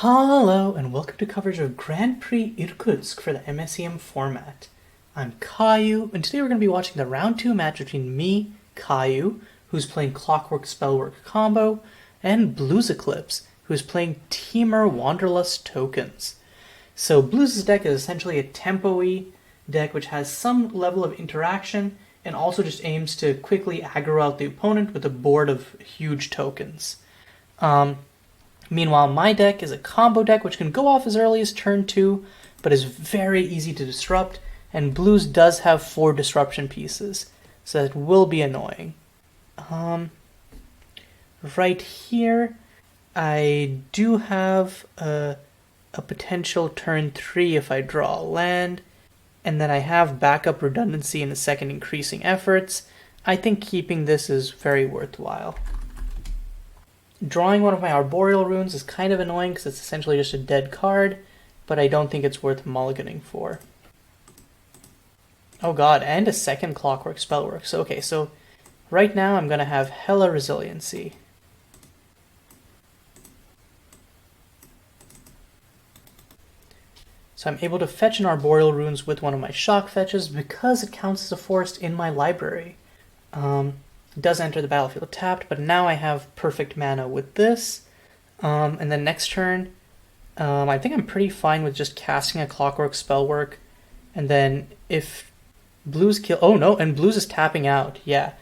Hello and welcome to coverage of Grand Prix Irkutsk for the MSEM format. I'm Kayiu, and today we're going to be watching the round 2 match between me, Kayiu, who's playing Clockwork Spellwork combo, and BluesEclipse, who's playing Temur Wanderlust tokens. So Blues' deck is essentially a tempo-y deck which has some level of interaction and also just aims to quickly aggro out the opponent with a board of huge tokens. Meanwhile, my deck is a combo deck which can go off as early as turn 2, but is very easy to disrupt, and Blues does have 4 disruption pieces, so that will be annoying. Right here, I do have a potential turn 3 if I draw a land, and then I have backup redundancy in the second increasing efforts. I think keeping this is very worthwhile. Drawing one of my Arboreal runes is kind of annoying because it's essentially just a dead card, but I don't think it's worth mulliganing for. Oh god, and a second Clockwork Spellwork. So right now I'm going to have hella resiliency. So I'm able to fetch an Arboreal runes with one of my shock fetches because it counts as a forest in my library. It does enter the battlefield tapped, but now I have perfect mana with this. And then next turn, I think I'm pretty fine with just casting a Clockwork Spellwork. And then if Blues kill... Oh no, and Blues is tapping out, yeah.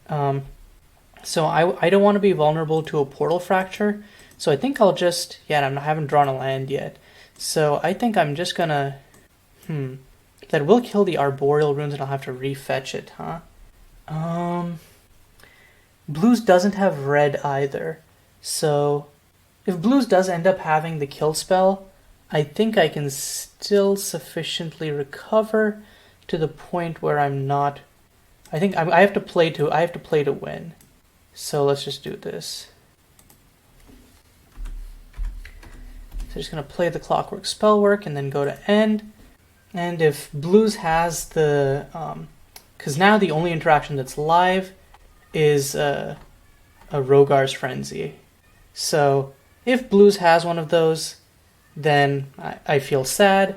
So I don't want to be vulnerable to a Portal Fracture. So I think I'll just... Yeah, I haven't drawn a land yet. So I think I'm just gonna... That will kill the Arboreal runes and I'll have to refetch it, huh? Blues doesn't have red either, so if Blues does end up having the kill spell, I think I can still sufficiently recover to the point where I'm not... I think I have to play to win. So let's just do this. So I'm just going to play the Clockwork Spellwork and then go to end. And if Blues has the... because now the only interaction that's live is a Rogar's Frenzy. So if Blues has one of those, then I feel sad.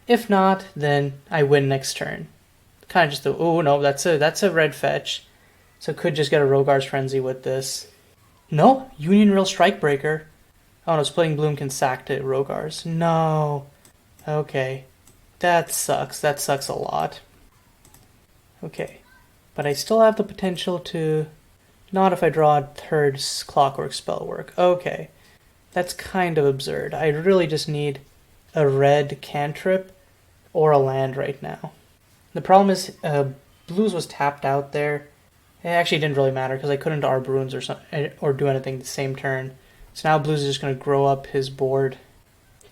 If not, then I win next turn. Kind of just the... Oh no, that's a red fetch. So could just get a Rogar's Frenzy with this. No, Union Rail Strikebreaker. Oh no, Splitting Bloom can sack to Rogar's. No. Okay. That sucks. That sucks a lot. Okay. But I still have the potential to... Not if I draw a third Clockwork Spellwork. Okay. That's kind of absurd. I really just need a red cantrip or a land right now. The problem is Blues was tapped out there. It actually didn't really matter because I couldn't Arb Runes or do anything the same turn. So now Blues is just going to grow up his board.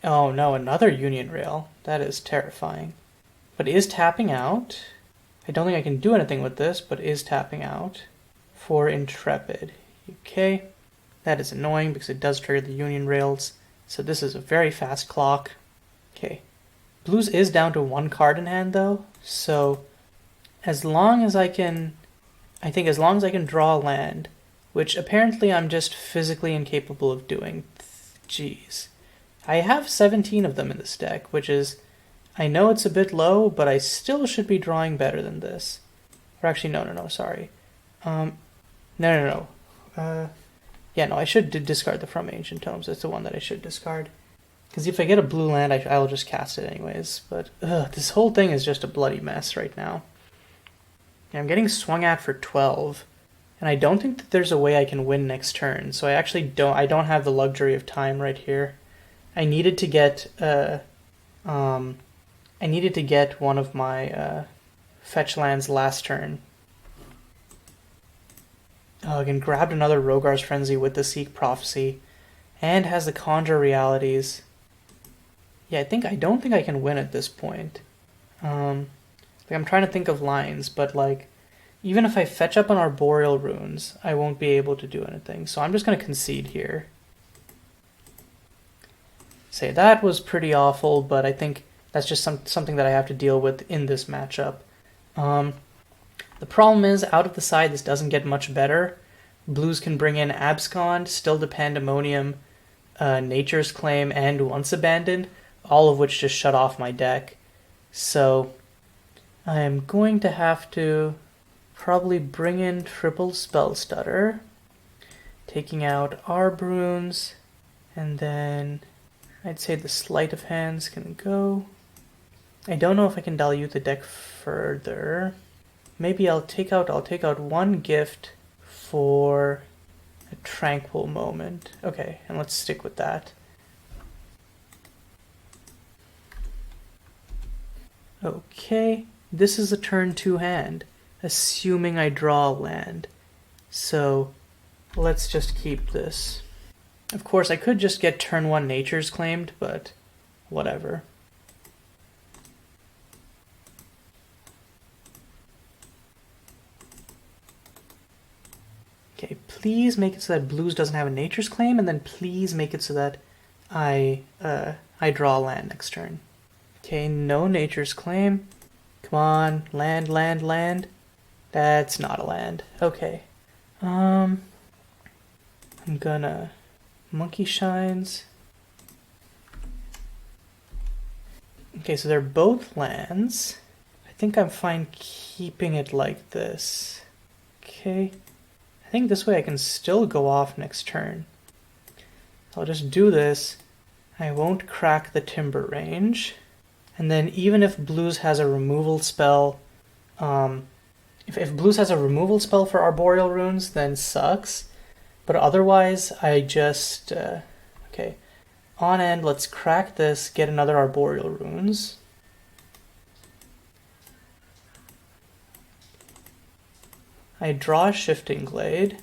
Oh no, another Union Rail. That is terrifying. But it is tapping out. I don't think I can do anything with this, but is tapping out for Intrepid. Okay, that is annoying because it does trigger the Union Rails. So this is a very fast clock. Okay, Blues is down to 1 card in hand though. So as long as I can draw a land, which apparently I'm just physically incapable of doing. Jeez. I have 17 of them in this deck, which is... I know it's a bit low, but I still should be drawing better than this. Or actually, no, sorry. No. Yeah, no, I should discard the From Ancient Tomes. That's the one that I should discard. Because if I get a blue land, I'll just cast it anyways. But this whole thing is just a bloody mess right now. Yeah, I'm getting swung at for 12. And I don't think that there's a way I can win next turn. So I don't have the luxury of time right here. I needed to get... I needed to get one of my fetch lands last turn. Oh, again, grabbed another Rogar's Frenzy with the Seek Prophecy, and has the Conjure Realities. Yeah, I don't think I can win at this point. I'm trying to think of lines, but even if I fetch up on Arboreal runes, I won't be able to do anything. So I'm just going to concede here. Say that was pretty awful, but I think that's just something that I have to deal with in this matchup. The problem is, out of the side, this doesn't get much better. Blues can bring in Abscond, still the Pandemonium, Nature's Claim and Once Abandoned, all of which just shut off my deck. So I am going to have to probably bring in triple Spell Stutter, taking out Arb Runes, and then I'd say the Sleight of Hands can go. I don't know if I can dilute the deck further. Maybe I'll take out one gift for a Tranquil Moment. Okay, and let's stick with that. Okay, this is a turn 2 hand, assuming I draw a land. So let's just keep this. Of course, I could just get turn 1 Nature's Claimed, but whatever. Okay, please make it so that Blues doesn't have a Nature's Claim, and then please make it so that I draw a land next turn. Okay, no Nature's Claim. Come on, land, land, land. That's not a land. Okay. I'm gonna Monkey Shines. Okay, so they're both lands. I think I'm fine keeping it like this. Okay. I think this way I can still go off next turn. I'll just do this. I won't crack the Timber range. And then even if Blues has a removal spell, if Blues has a removal spell for Arboreal Runes, then sucks. But otherwise, I just, okay. On end, let's crack this, get another Arboreal Runes. I draw a Shifting Glade.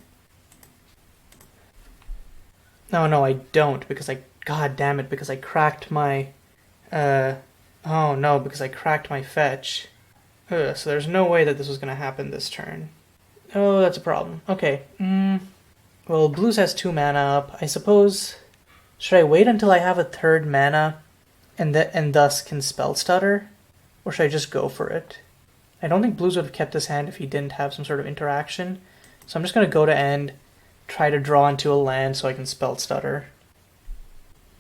No, I don't, because god damn it, because I cracked my, oh no, because I cracked my fetch. So there's no way that this was going to happen this turn. Oh, that's a problem. Okay, well, Blues has 2 mana up. I suppose, should I wait until I have a 3rd mana and thus can Spell Stutter? Or should I just go for it? I don't think Blues would have kept his hand if he didn't have some sort of interaction. So I'm just going to go to end, try to draw into a land so I can Spell Stutter.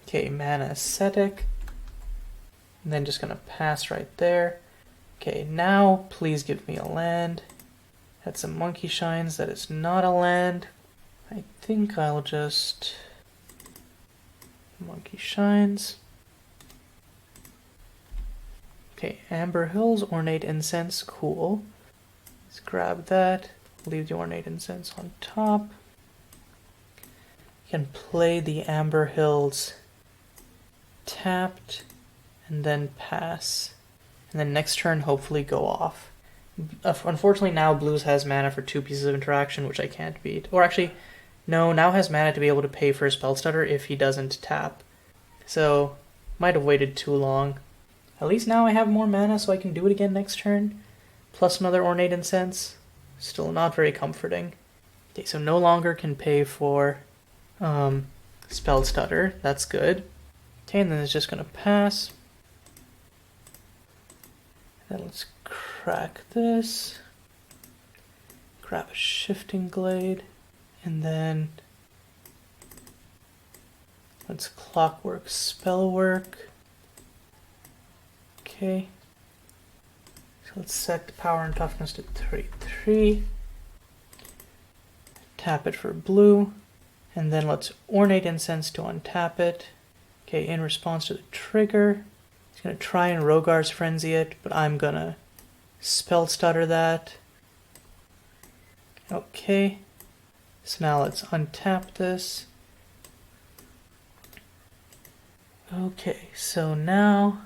Okay, Mana Ascetic. And then just going to pass right there. Okay, now please give me a land. That's some Monkey Shines. That is not a land. I think I'll just Monkey Shines. Okay, Amber Hills, Ornate Incense, cool. Let's grab that, leave the Ornate Incense on top. You can play the Amber Hills tapped, and then pass. And then next turn, hopefully go off. Unfortunately, now Blues has mana for 2 pieces of interaction, which I can't beat. Or actually, no, now has mana to be able to pay for a Spell Stutter if he doesn't tap. So, might have waited too long. At least now I have more mana so I can do it again next turn. Plus another Ornate Incense. Still not very comforting. Okay, so no longer can pay for Spell Stutter. That's good. Okay, and then it's just going to pass. Then let's crack this. Grab a Shifting Glade. And then let's Clockwork Spellwork. Okay. So let's set the power and toughness to 3/3. Tap it for blue. And then let's Ornate Incense to untap it. Okay, in response to the trigger, it's going to try and Rogar's Frenzy it, but I'm going to Spell Stutter that. Okay. So now let's untap this. Okay, so now,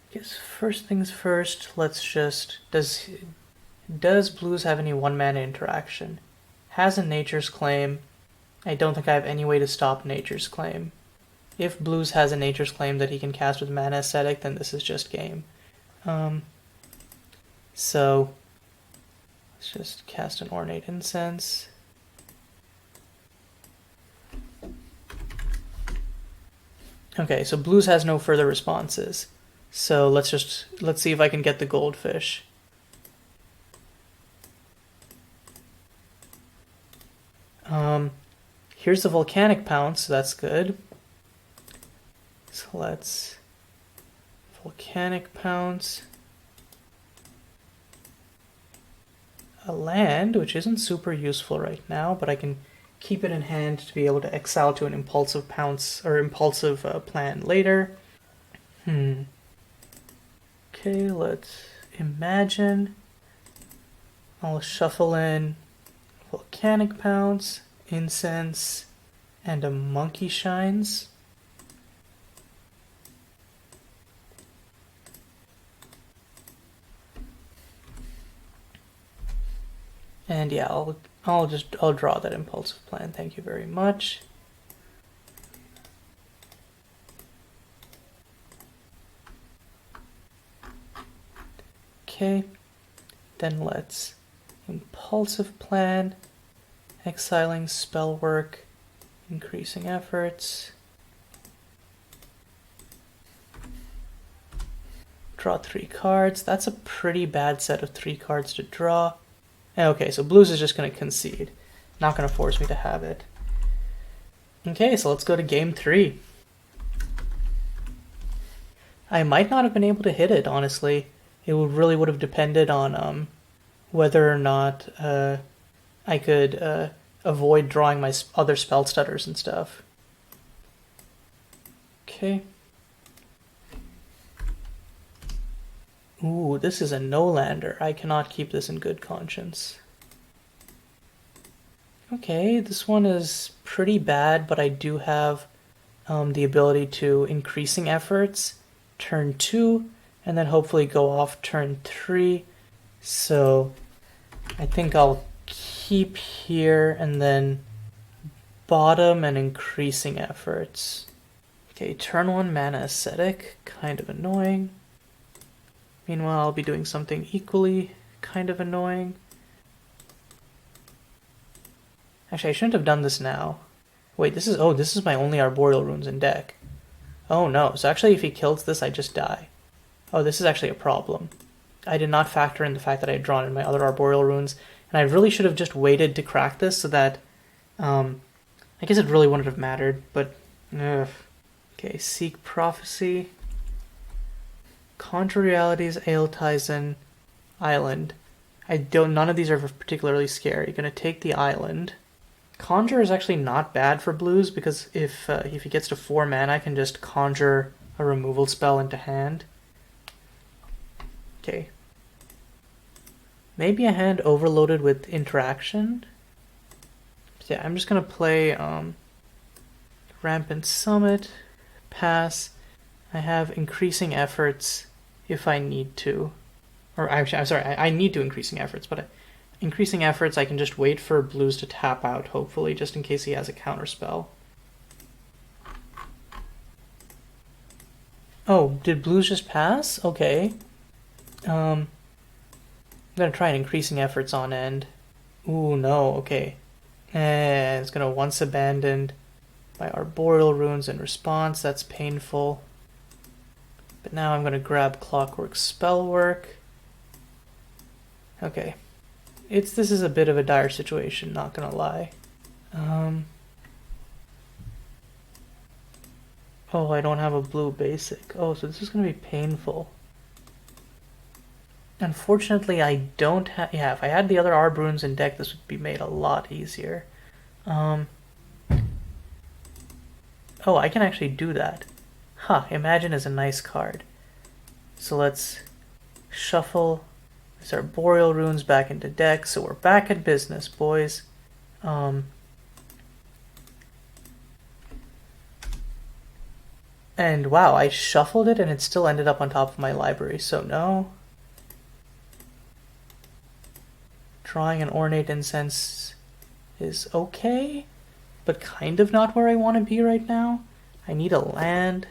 I guess first things first, let's just, does Blues have any 1-mana interaction? Has a Nature's Claim. I don't think I have any way to stop Nature's Claim. If Blues has a Nature's Claim that he can cast with Mana Ascetic, then this is just game. So, let's just cast an Ornate Incense. Okay, so Blues has no further responses. So let's see if I can get the Goldfish. Here's the Volcanic Pounce, so that's good. let's volcanic pounce. A land, which isn't super useful right now, but I can keep it in hand to be able to exile to an impulsive pounce or impulsive plan later. Okay, let's imagine. I'll shuffle in volcanic pounce, incense, and a monkey shines. And yeah, I'll draw that impulsive plan. Thank you very much. Okay, then let's impulsive plan, exiling Spellwork, increasing efforts. Draw 3 cards. That's a pretty bad set of 3 cards to draw. Okay, so blues is just going to concede. Not going to force me to have it. Okay, so let's go to game 3. I might not have been able to hit it, honestly. It really would have depended on whether or not I could avoid drawing my other spell stutters and stuff. Okay. Ooh, this is a no-lander. I cannot keep this in good conscience. Okay, this one is pretty bad, but I do have the ability to increasing efforts turn 2, and then hopefully go off turn 3. So I think I'll keep here and then bottom and increasing efforts. Okay, turn 1 mana ascetic, kind of annoying. Meanwhile, I'll be doing something equally kind of annoying. Actually, I shouldn't have done this now. Wait, this is my only Arboreal Runes in deck. Oh no, so actually if he kills this, I just die. Oh, this is actually a problem. I did not factor in the fact that I had drawn in my other Arboreal Runes, and I really should have just waited to crack this so that, I guess it really wouldn't have mattered, but, ugh. Okay, Seek Prophecy. Conjure Realities, Eiltizen, Island. None of these are particularly scary. You're gonna take the island. Conjure is actually not bad for blues because if he gets to 4 mana, I can just conjure a removal spell into hand. Okay. Maybe a hand overloaded with interaction. So yeah, I'm just gonna play Rampant Summit, pass. I have increasing efforts if I need to. Or actually, I'm sorry, I need to increasing efforts, but increasing efforts I can just wait for blues to tap out, hopefully, just in case he has a counter spell. Oh, did blues just pass? Okay. I'm gonna try an increasing efforts on end. Ooh, no, okay. And it's gonna once abandoned by Arboreal Runes in response. That's painful. But now I'm gonna grab Clockwork Spellwork. Okay. This is a bit of a dire situation, not gonna lie. Oh, I don't have a blue basic. Oh, so this is gonna be painful. Unfortunately, I don't have... Yeah, if I had the other Arb Runes in deck, this would be made a lot easier. Oh, I can actually do that. Huh, Imagine is a nice card. So let's shuffle these Arboreal Runes back into deck. So we're back at business, boys. And wow, I shuffled it and it still ended up on top of my library, so no. Drawing an Ornate Incense is okay, but kind of not where I want to be right now. I need a land.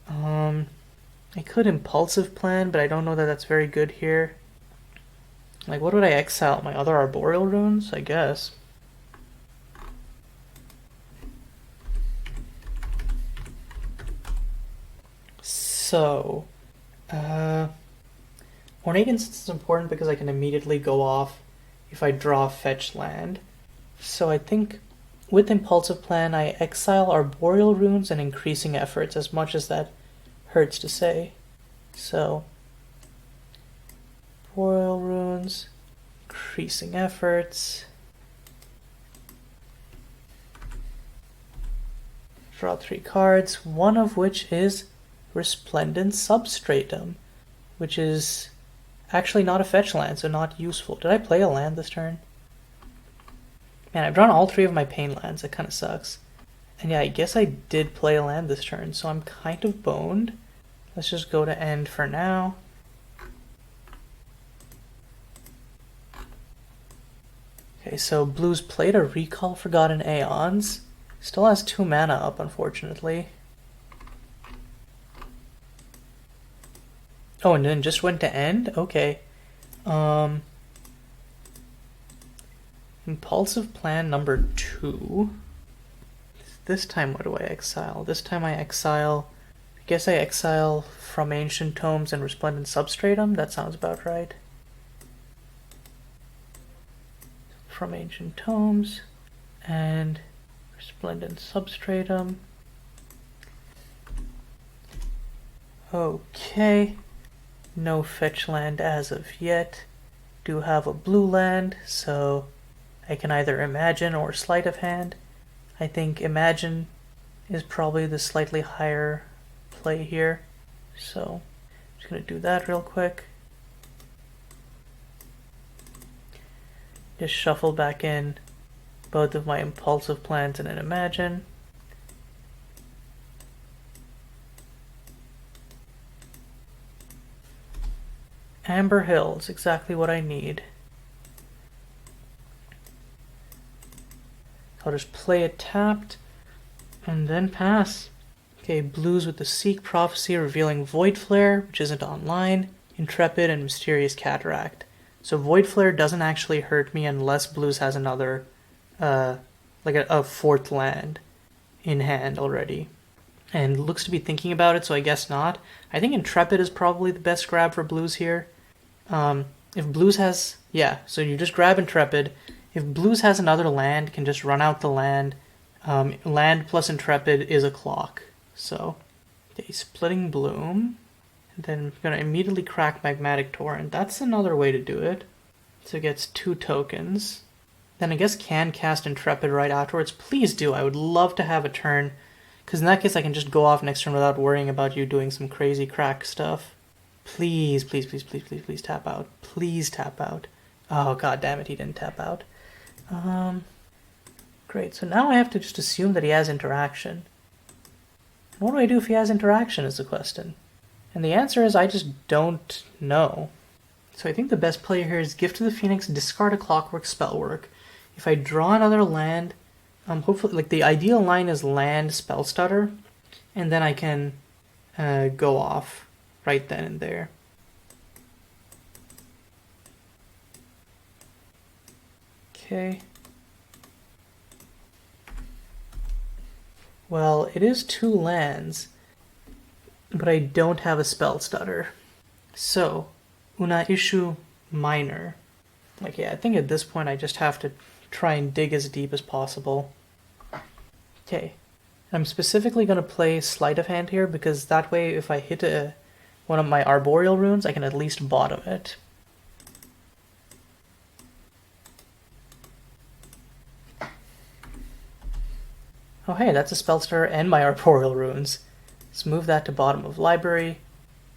I could Impulsive Plan, but I don't know that that's very good here. Like, what would I exile? My other Arboreal Runes, I guess. So, Ornate Incense is important because I can immediately go off if I draw a fetch land. So I think with Impulsive Plan, I exile Arboreal Runes and increasing efforts as much as that hurts to say. So, Boil Runes, increasing efforts. Draw 3 cards, one of which is Resplendent Substratum, which is actually not a fetch land, so not useful. Did I play a land this turn? Man, I've drawn all 3 of my pain lands. That kind of sucks. And yeah, I guess I did play a land this turn, so I'm kind of boned. Let's just go to end for now. Okay, so Blues played a Recall Forgotten Aeons. Still has 2 mana up, unfortunately. Oh, and then just went to end? Okay. Impulsive Plan number 2. This time what do I exile? This time I exile... I guess I exile From Ancient Tomes and Resplendent Substratum? That sounds about right. From Ancient Tomes and Resplendent Substratum. Okay. No fetch land as of yet. Do have a blue land, so I can either Imagine or Sleight of Hand. I think Imagine is probably the slightly higher play here. So I'm just going to do that real quick. Just shuffle back in both of my Impulsive Plans and an Imagine. Amber Hill is exactly what I need. I'll just play it tapped and then pass. Okay, Blues with the Seek Prophecy revealing Void Flare, which isn't online, Intrepid, and Mysterious Cataract. So Void Flare doesn't actually hurt me unless Blues has another, like a 4th land in hand already. And looks to be thinking about it, so I guess not. I think Intrepid is probably the best grab for Blues here. If Blues has... Yeah, so you just grab Intrepid. If Blues has another land, can just run out the land. Land plus Intrepid is a clock. So, okay, Splitting Bloom. And then I'm going to immediately crack Magmatic Torrent. That's another way to do it. So it gets 2 tokens. Then I guess can cast Intrepid right afterwards. Please do. I would love to have a turn. Because in that case I can just go off next turn without worrying about you doing some crazy crack stuff. Please, please, please, please, please, please tap out. Please tap out. Oh, god damn it, he didn't tap out. Great, so now I have to just assume that he has interaction. And what do I do if he has interaction is the question. And the answer is I just don't know. So I think the best play here is Gift to the Phoenix, discard a Clockwork, Spellwork. If I draw another land, hopefully, like the ideal line is land, Spell Stutter, and then I can go off right then and there. Okay. Well, it is 2 lands, but I don't have a Spell Stutter. So, Una Issue Minor. Like, yeah, I think at this point I just have to try and dig as deep as possible. Okay. I'm specifically going to play Sleight of Hand here because that way if I hit one of my Arboreal runes, I can at least bottom it. Oh hey, that's a Spell Stutter and my Arboreal runes. Let's move that to bottom of library.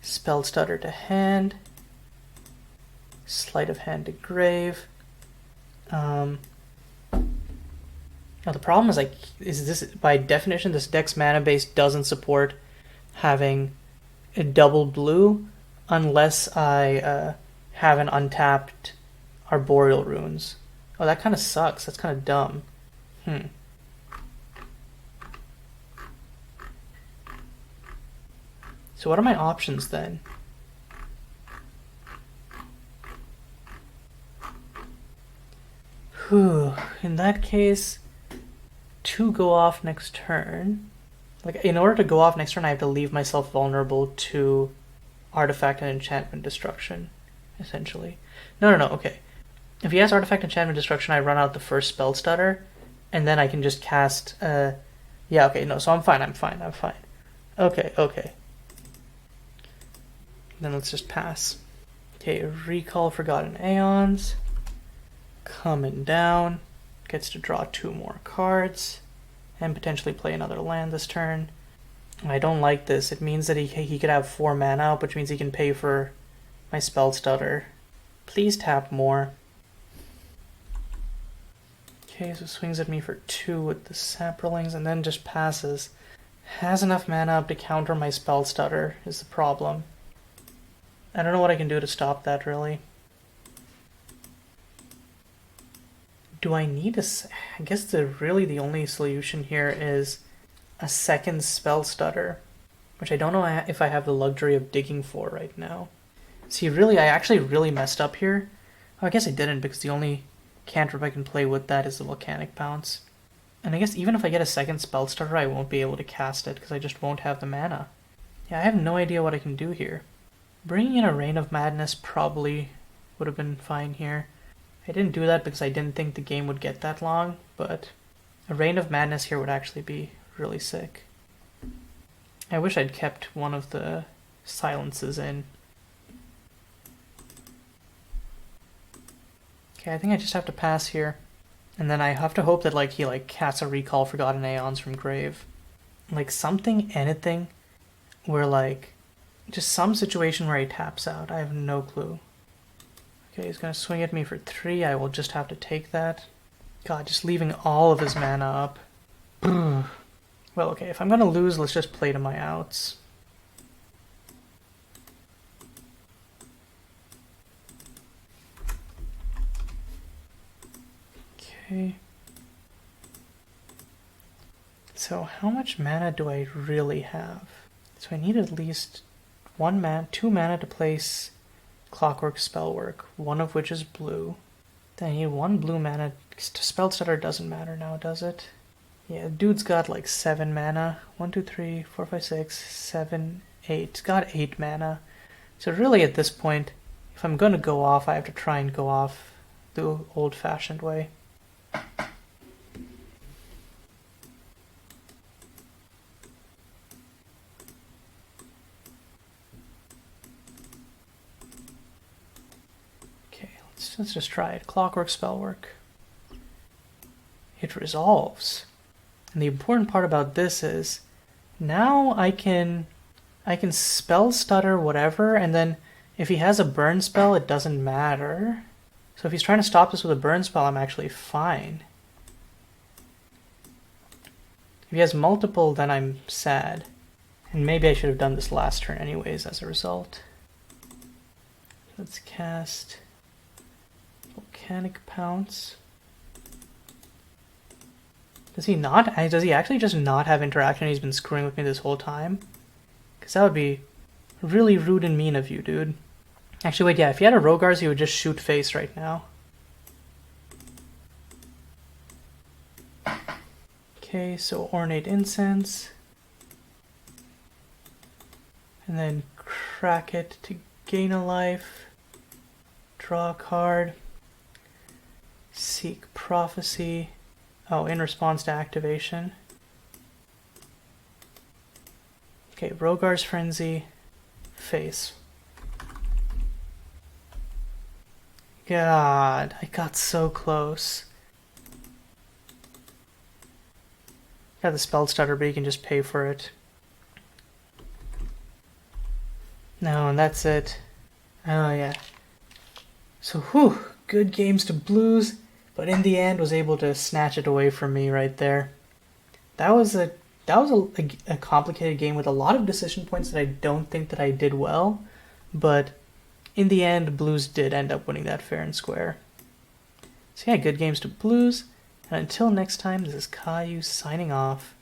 Spell Stutter to hand. Sleight of Hand to grave. Now the problem is, like, is this by definition this deck's mana base doesn't support having a double blue unless I have an untapped Arboreal runes. Oh, that kind of sucks. That's kind of dumb. So what are my options then? Whew. In that case, 2 go off next turn. Like, in order to go off next turn, I have to leave myself vulnerable to Artifact and Enchantment Destruction, essentially. No, okay. If he has Artifact Enchantment Destruction, I run out the first Spell Stutter, and then I can just cast, yeah, okay, no, so I'm fine. Okay. Then let's just pass. Okay, recall Forgotten Aeons. Coming down. Gets to draw 2 more cards. And potentially play another land this turn. I don't like this. It means that he could have 4 mana, which means he can pay for my spell stutter. Please tap more. Okay, so swings at me for 2 with the Saprolings and then just passes. Has enough mana up to counter my spell stutter is the problem. I don't know what I can do to stop that, really. Do I need a... I guess really the only solution here is a second spell stutter, which I don't know if I have the luxury of digging for right now. See, really, I actually really messed up here. Oh, I guess I didn't, because the only cantrip I can play with that is the Volcanic Bounce. And I guess even if I get a second spell starter, I won't be able to cast it, because I just won't have the mana. Yeah, I have no idea what I can do here. Bringing in a Reign of Madness probably would have been fine here. I didn't do that because I didn't think the game would get that long, but a Reign of Madness here would actually be really sick. I wish I'd kept one of the silences in. Okay, I think I just have to pass here. And then I have to hope that he casts a Recall Forgotten Aeons from grave. Something, anything, where just some situation where he taps out. I have no clue. Okay, he's gonna swing at me for 3. I will just have to take that. God, just leaving all of his mana up. Well, okay, if I'm gonna lose, let's just play to my outs. Okay. So how much mana do I really have? So I need at least 2 mana to place Clockwork, Spellwork, one of which is blue. Then I need 1 blue mana. Spell stutter doesn't matter now, does it? Yeah, dude's got 7 mana. 1, 2, 3, 4, 5, 6, 7, 8. He's got 8 mana. So really at this point, if I'm going to go off, I have to try and go off the old-fashioned way. Let's just try it. Clockwork, Spellwork. It resolves. And the important part about this is now I can spell stutter whatever, and then if he has a burn spell, it doesn't matter. So if he's trying to stop this with a burn spell, I'm actually fine. If he has multiple, then I'm sad. And maybe I should have done this last turn anyways as a result. Let's cast Volcanic Pounce. Does he not? Does he actually just not have interaction? He's been screwing with me this whole time? Because that would be really rude and mean of you, dude. Actually, wait, yeah, if he had a Rogars, he would just shoot face right now. Okay, so Ornate Incense. And then crack it to gain a life. Draw a card. Seek Prophecy. Oh, in response to activation. Okay, Rogar's Frenzy. Face. God, I got so close. Got the spell stutter, but you can just pay for it. No, and that's it. Oh, yeah. So, whew, good games to Blues, but in the end was able to snatch it away from me right there. That was a complicated game with a lot of decision points that I don't think that I did well, but in the end, Blues did end up winning that fair and square. So yeah, good games to Blues, and until next time, this is Kayiu signing off.